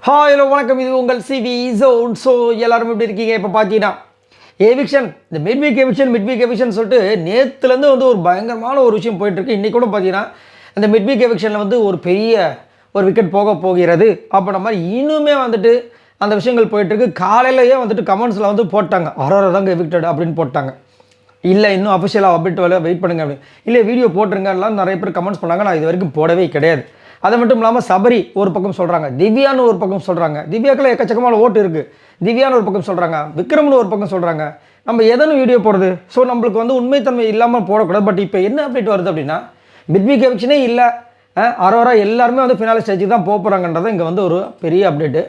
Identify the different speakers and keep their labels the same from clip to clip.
Speaker 1: Hello வணக்கம். இது உங்கள் சிவி ஜோன். ஸோ எல்லாரும் எப்படி இருக்கீங்க? இப்போ பார்த்தீங்கன்னா எவிக்ஷன், இந்த மிட் வீக் எவிக்ஷன் சொல்லிட்டு நேற்றுலேருந்து வந்து ஒரு பயங்கரமான ஒரு விஷயம் போயிட்டுருக்கு. இன்றைக்கி கூட பார்த்தீங்கன்னா அந்த மிட் வீக் எவிக்ஷனில் வந்து ஒரு பெரிய விக்கெட் போகிறது அப்படின்ற மாதிரி இன்னுமே வந்துட்டு அந்த விஷயங்கள் போயிட்டுருக்கு. காலையிலேயே வந்துட்டு கமெண்ட்ஸில் வந்து போட்டாங்க, அரோரா தாங்க எவிக்டட் அப்படின்னு போட்டாங்க. இல்லை இன்னும் அஃபிஷியலாக அப்டேட் வெயிட் பண்ணுங்க அப்படின்னு. இல்லை வீடியோ போட்டுருங்கலாம் நிறைய பேர் கமெண்ட்ஸ் பண்ணாங்க. நான் இது வரைக்கும் போடவே கிடையாது. அது மட்டும் இல்லாமல் சபரி ஒரு பக்கம் சொல்கிறாங்க, திவ்யான்னு ஒரு பக்கம் சொல்கிறாங்க. திவ்யாக்கில் எக்கச்சக்கமான ஓட்டு இருக்குது. திவ்யான்னு ஒரு பக்கம் சொல்கிறாங்க, விக்ரம்னு ஒரு பக்கம் சொல்கிறாங்க. நம்ம எதனும் வீடியோ போடுறது. ஸோ நம்மளுக்கு வந்து உண்மைத்தன்மை இல்லாமல் போடக்கூடாது. பட் இப்போ என்ன அப்டேட் வருது அப்படின்னா, மிட் வீக் எவிக்ஷனே இல்லை, அரோரா எல்லாருமே வந்து ஃபினாலே ஸ்டேஜுக்கு தான் போகிறாங்கன்றது இங்கே வந்து ஒரு பெரிய அப்டேட்டு.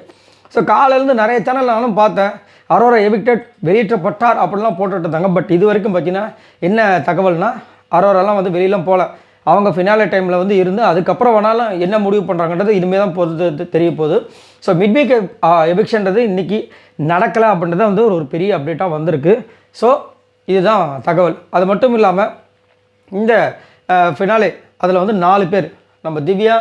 Speaker 1: ஸோ காலையிலேருந்து நிறைய சேனல் நானும் பார்த்தேன், அரோரா எவிக்டட் வெளியேற்றப்பட்டார் அப்படிலாம் போட்டுட்டு இருந்தாங்க. பட் இது வரைக்கும் பார்த்தீங்கன்னா என்ன தகவல்னா, அரோராலாம் வந்து வெளியெலாம் போகல. அவங்க ஃபினாலே டைமில் வந்து இருந்து அதுக்கப்புறம் வேணாலும் என்ன முடிவு பண்ணுறாங்கன்றது இனிமேல் தான் பொறுத்து தெரிய போகுது. ஸோ மிட் வீக் எவிக்ஷன்றது இன்றைக்கி நடக்கலை அப்படின்றது வந்து ஒரு பெரிய அப்டேட்டாக வந்திருக்கு. ஸோ இதுதான் தகவல். அது மட்டும் இல்லாமல் இந்த ஃபினாலே அதில் வந்து 4 பேர், நம்ம திவ்யா,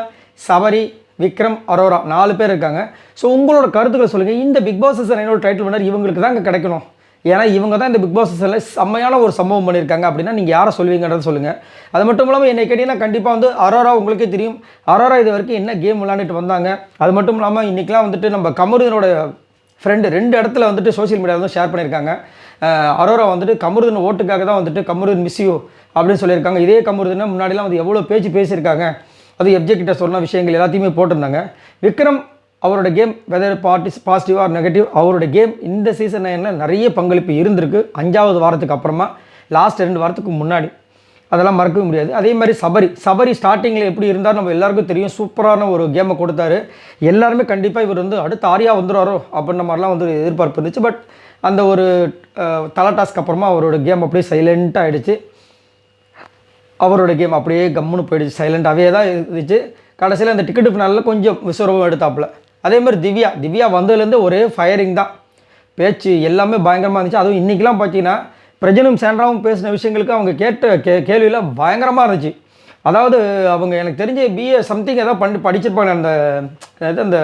Speaker 1: சபரி, விக்ரம், அரோரா 4 பேர் இருக்காங்க. ஸோ உங்களோட கருத்துக்களை சொல்லுங்கள். இந்த Bigg Boss season 9 title winner இவங்களுக்கு தான் இங்கே கிடைக்கணும், ஏன்னா இவங்க தான் இந்த பிக் பாஸ் சீசனில் செம்மையான ஒரு சம்பவம் பண்ணியிருக்காங்க அப்படின்னா நீங்கள் யாரை சொல்வீங்கன்றத சொல்லுங்கள். அது மட்டும் இல்லாமல் என்னை கேட்டிங்கன்னா கண்டிப்பாக வந்து அரோரா உங்களுக்கே தெரியும், அரோரா இது வரைக்கும் என்ன கேம் விளாண்டுட்டு வந்தாங்க. அது மட்டும் இல்லாமல் இன்றைக்கெலாம் வந்துட்டு நம்ம கமருதனோட ஃப்ரெண்டு 2 இடத்துல வந்துட்டு சோஷியல் மீடியாவில் வந்து ஷேர் பண்ணியிருக்காங்க. அரோரா வந்துட்டு கமருதன் ஓட்டுக்காக தான் வந்துட்டு கமருதன் மிஸ் யூ அப்படின்னு சொல்லியிருக்காங்க. இதே கமருதனை முன்னாடிலாம் வந்து எவ்வளோ பேசியிருக்காங்க, அது எப்ஜே கிட்ட சொன்ன விஷயங்கள் எல்லாத்தையுமே போட்டிருந்தாங்க. விக்ரம் அவரோட game whether positive or negative, அவரோட கேம் இந்த சீசன் 9 நிறைய பங்களிப்பு இருந்திருக்கு. 5வது வாரத்துக்கு அப்புறமா, லாஸ்ட் 2 வாரத்துக்கு முன்னாடி, அதெல்லாம் மறக்கவே முடியாது. அதே மாதிரி சபரி ஸ்டார்டிங்கில் எப்படி இருந்தார் நம்ம எல்லாருக்கும் தெரியும். சூப்பரான ஒரு கேமை கொடுத்தாரு. எல்லாருமே கண்டிப்பாக இவர் வந்து அடுத்த ஆரியா வந்துடுவாரோ அப்படின்ற மாதிரிலாம் வந்து எதிர்பார்ப்பு இருந்துச்சு. பட் அந்த ஒரு தலை டாஸ்க்கு அப்புறமா அவரோட கேம் அப்படியே சைலண்ட்டாக ஆகிடுச்சு. அவரோட கேம் அப்படியே கம்முன்னு போயிடுச்சு, சைலண்ட்டாகவே தான் இருந்துச்சு. கடைசியில் அந்த டிக்கெட்டு ஃபினாலில் கொஞ்சம் விசுவரவும் எடுத்தாப்புல. அதே மாதிரி திவ்யா வந்ததுலேருந்து ஒரே ஃபயரிங் தான், பேச்சு எல்லாமே பயங்கரமாக இருந்துச்சு. அதுவும் இன்றைக்கெலாம் பார்த்தீங்கன்னா பிரஜனும் சாண்ட்ராவும் பேசின விஷயங்களுக்கு அவங்க கேட்ட கேள்வியெலாம் பயங்கரமாக இருந்துச்சு. அதாவது அவங்க எனக்கு தெரிஞ்ச பிஏ சம்திங் ஏதாவது படிச்சிருப்பாங்க அந்த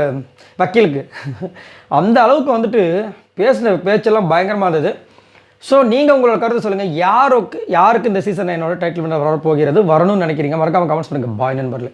Speaker 1: வக்கீலுக்கு. அந்த அளவுக்கு வந்துட்டு பேசின பேச்செல்லாம் பயங்கரமாக இருந்தது. ஸோ நீங்கள் உங்களோட கருத்தை சொல்லுங்கள், யாருக்கு இந்த சீசன் 9 டைட்டில் வின்னர் வரப்போகிறது, வரணும்னு நினைக்கிறீங்க? மறக்காமல் கமெண்ட்ஸ் பண்ணுங்கள். பாய் நண்பர்களே.